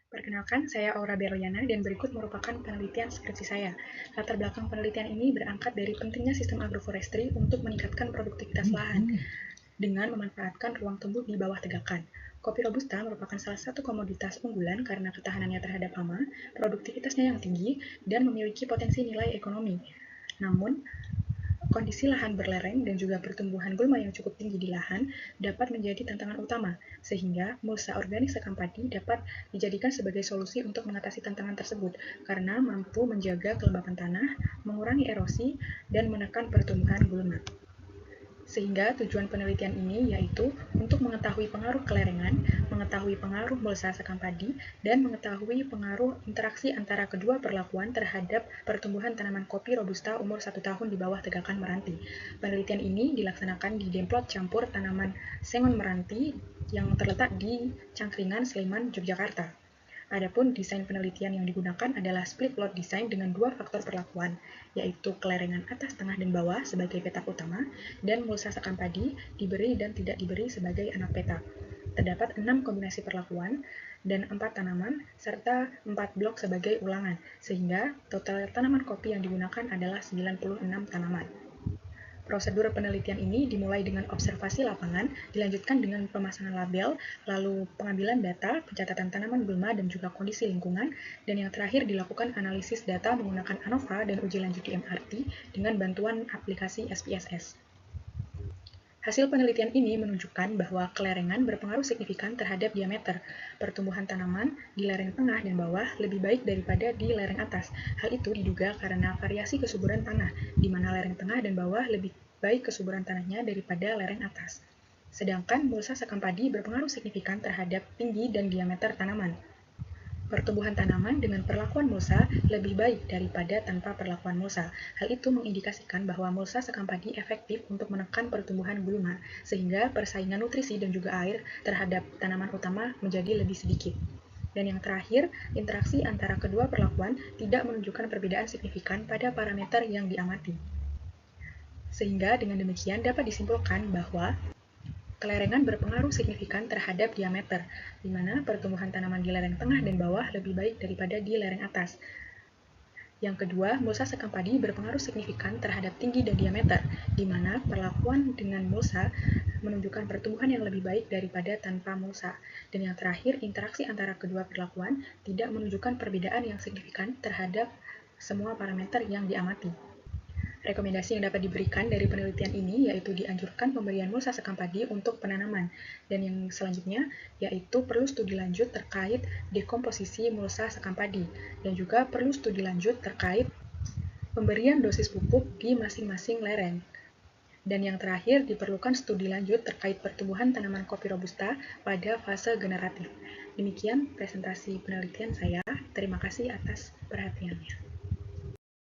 Perkenalkan, saya Aura Berliana dan berikut merupakan penelitian skripsi saya. Latar belakang penelitian ini berangkat dari pentingnya sistem agroforestry untuk meningkatkan produktivitas lahan dengan memanfaatkan ruang tumbuh di bawah tegakan. Kopi Robusta merupakan salah satu komoditas unggulan karena ketahanannya terhadap hama, produktivitasnya yang tinggi, dan memiliki potensi nilai ekonomi. Namun, kondisi lahan berlereng dan juga pertumbuhan gulma yang cukup tinggi di lahan dapat menjadi tantangan utama, sehingga mulsa organik sekam padi dapat dijadikan sebagai solusi untuk mengatasi tantangan tersebut karena mampu menjaga kelembapan tanah, mengurangi erosi, dan menekan pertumbuhan gulma. Sehingga tujuan penelitian ini yaitu untuk mengetahui pengaruh kelerengan, mengetahui pengaruh mulsa sekam padi, dan mengetahui pengaruh interaksi antara kedua perlakuan terhadap pertumbuhan tanaman kopi Robusta umur 1 tahun di bawah tegakan meranti. Penelitian ini dilaksanakan di demplot campur tanaman sengon meranti yang terletak di Cangkringan, Sleman, Yogyakarta. Adapun desain penelitian yang digunakan adalah split plot design dengan dua faktor perlakuan, yaitu kelerengan atas, tengah, dan bawah sebagai petak utama, dan mulsa sekam padi diberi dan tidak diberi sebagai anak petak. Terdapat 6 kombinasi perlakuan dan 4 tanaman, serta 4 blok sebagai ulangan, sehingga total tanaman kopi yang digunakan adalah 96 tanaman. Prosedur penelitian ini dimulai dengan observasi lapangan, dilanjutkan dengan pemasangan label, lalu pengambilan data, pencatatan tanaman gulma dan juga kondisi lingkungan, dan yang terakhir dilakukan analisis data menggunakan ANOVA dan uji lanjut di MRT dengan bantuan aplikasi SPSS. Hasil penelitian ini menunjukkan bahwa kelerengan berpengaruh signifikan terhadap diameter pertumbuhan tanaman di lereng tengah dan bawah lebih baik daripada di lereng atas. Hal itu diduga karena variasi kesuburan tanah, di mana lereng tengah dan bawah lebih baik kesuburan tanahnya daripada lereng atas. Sedangkan mulsa sekam padi berpengaruh signifikan terhadap tinggi dan diameter tanaman. Pertumbuhan tanaman dengan perlakuan mulsa lebih baik daripada tanpa perlakuan mulsa. Hal itu mengindikasikan bahwa mulsa sekam padi efektif untuk menekan pertumbuhan gulma, sehingga persaingan nutrisi dan juga air terhadap tanaman utama menjadi lebih sedikit. Dan yang terakhir, interaksi antara kedua perlakuan tidak menunjukkan perbedaan signifikan pada parameter yang diamati. Sehingga dengan demikian dapat disimpulkan bahwa kelerengan berpengaruh signifikan terhadap diameter, di mana pertumbuhan tanaman di lereng tengah dan bawah lebih baik daripada di lereng atas. Yang kedua, mulsa sekam padi berpengaruh signifikan terhadap tinggi dan diameter, di mana perlakuan dengan mulsa menunjukkan pertumbuhan yang lebih baik daripada tanpa mulsa. Dan yang terakhir, interaksi antara kedua perlakuan tidak menunjukkan perbedaan yang signifikan terhadap semua parameter yang diamati. Rekomendasi yang dapat diberikan dari penelitian ini yaitu dianjurkan pemberian mulsa sekam padi untuk penanaman. Dan yang selanjutnya yaitu perlu studi lanjut terkait dekomposisi mulsa sekam padi. Dan juga perlu studi lanjut terkait pemberian dosis pupuk di masing-masing lereng. Dan yang terakhir diperlukan studi lanjut terkait pertumbuhan tanaman kopi Robusta pada fase generatif. Demikian presentasi penelitian saya. Terima kasih atas perhatiannya.